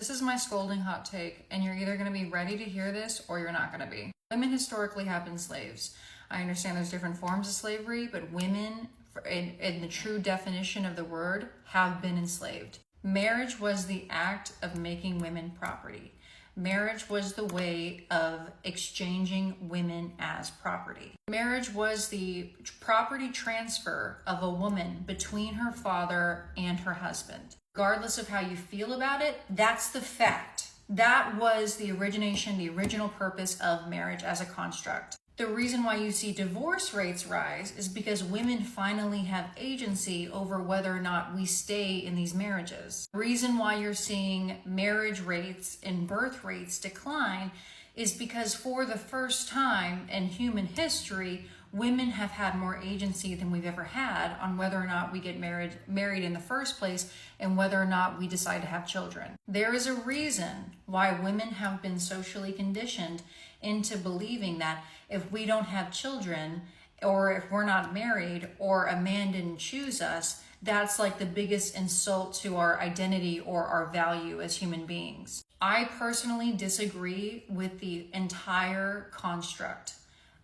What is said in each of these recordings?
This is my scolding hot take, and you're either going to be ready to hear this or you're not going to be. Women historically have been slaves. I understand there's different forms of slavery, but women, in the true definition of the word, have been enslaved. Marriage was the act of making women property. Marriage was the way of exchanging women as property. Marriage was the property transfer of a woman between her father and her husband. Regardless of how you feel about it, that's the fact. That was the origination, the original purpose of marriage as a construct. The reason why you see divorce rates rise is because women finally have agency over whether or not we stay in these marriages. The reason why you're seeing marriage rates and birth rates decline is because for the first time in human history, women have had more agency than we've ever had on whether or not we get married in the first place and whether or not we decide to have children. There is a reason why women have been socially conditioned into believing that if we don't have children, or if we're not married, or a man didn't choose us, that's like the biggest insult to our identity or our value as human beings. I personally disagree with the entire construct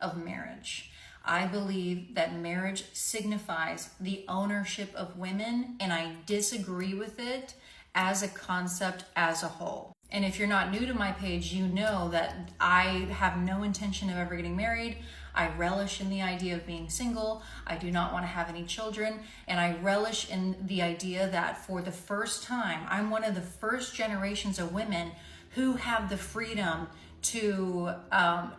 of marriage. I believe that marriage signifies the ownership of women, and I disagree with it as a concept as a whole. And if you're not new to my page, you know that I have no intention of ever getting married. I relish in the idea of being single. I do not want to have any children. And I relish in the idea that for the first time, I'm one of the first generations of women who have the freedom to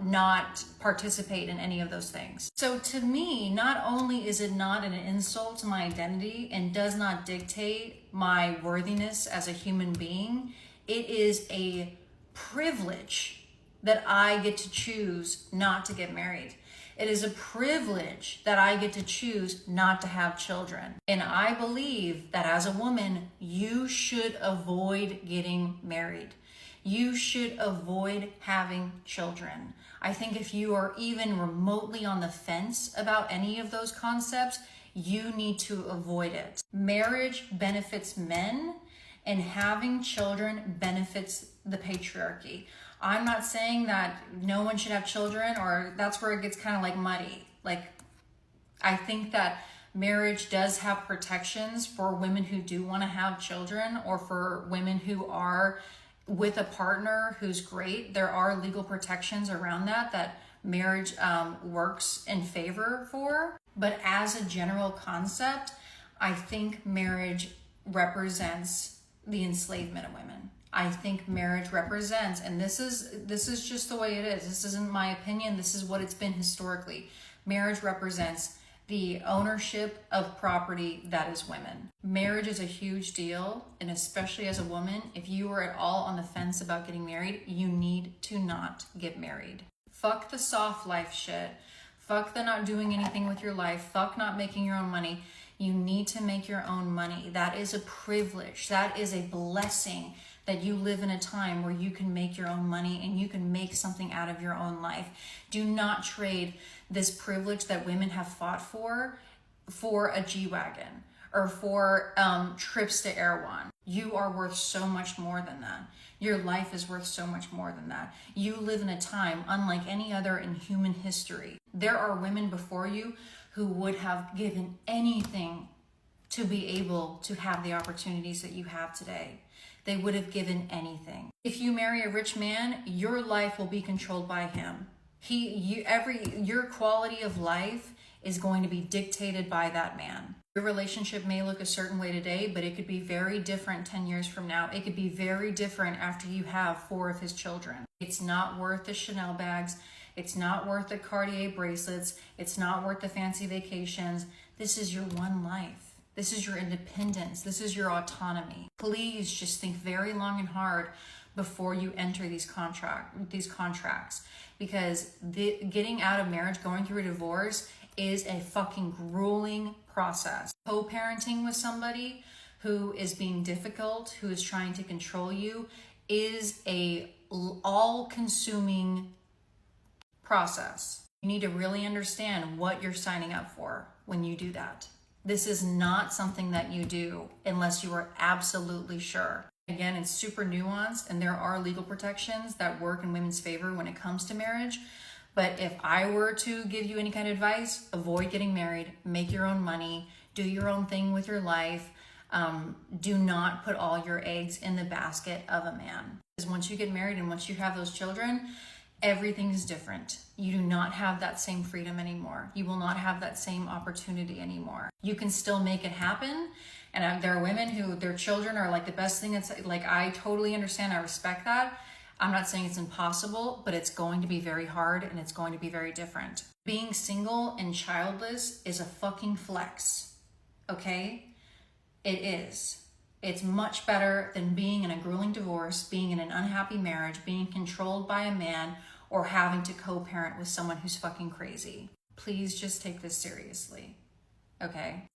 not participate in any of those things. So to me, not only is it not an insult to my identity and does not dictate my worthiness as a human being, it is a privilege that I get to choose not to get married. It is a privilege that I get to choose not to have children. And I believe that as a woman, you should avoid getting married. You should avoid having children. I think if you are even remotely on the fence about any of those concepts, you need to avoid it. Marriage benefits men, and having children benefits the patriarchy. I'm not saying that no one should have children, or that's where it gets kind of like muddy. Like, I think that marriage does have protections for women who do want to have children, or for women who are with a partner who's great. There are legal protections around that marriage works in favor for. But as a general concept, I think marriage represents the enslavement of women. I think marriage represents, and this is just the way it is. This isn't my opinion. This is what it's been historically. Marriage represents the ownership of property that is women. Marriage is a huge deal, and especially as a woman, if you are at all on the fence about getting married, you need to not get married. Fuck the soft life shit. Fuck the not doing anything with your life. Fuck not making your own money. You need to make your own money. That is a privilege. That is a blessing that you live in a time where you can make your own money and you can make something out of your own life. Do not trade this privilege that women have fought for a G-Wagon or for trips to Erewhon. You are worth so much more than that. Your life is worth so much more than that. You live in a time unlike any other in human history. There are women before you who would have given anything to be able to have the opportunities that you have today. They would have given anything. If you marry a rich man, your life will be controlled by him. Your quality of life is going to be dictated by that man. Your relationship may look a certain way today, but it could be very different 10 years from now. It could be very different after you have 4 of his children. It's not worth the Chanel bags. It's not worth the Cartier bracelets. It's not worth the fancy vacations. This is your one life. This is your independence. This is your autonomy. Please just think very long and hard before you enter these contracts, because getting out of marriage, going through a divorce, is a fucking grueling process. Co-parenting with somebody who is being difficult, who is trying to control you, is a all-consuming process. You need to really understand what you're signing up for when you do that. This is not something that you do unless you are absolutely sure. Again, it's super nuanced, and there are legal protections that work in women's favor when it comes to marriage. But if I were to give you any kind of advice, avoid getting married, make your own money, do your own thing with your life. Do not put all your eggs in the basket of a man. Because once you get married and once you have those children, everything is different. You do not have that same freedom anymore. You will not have that same opportunity anymore. You can still make it happen. And there are women who their children are like the best thing. That's like, I totally understand. I respect that. I'm not saying it's impossible, but it's going to be very hard and it's going to be very different. Being single and childless is a fucking flex. Okay? It is. It's much better than being in a grueling divorce, being in an unhappy marriage, being controlled by a man, or having to co-parent with someone who's fucking crazy. Please just take this seriously. Okay?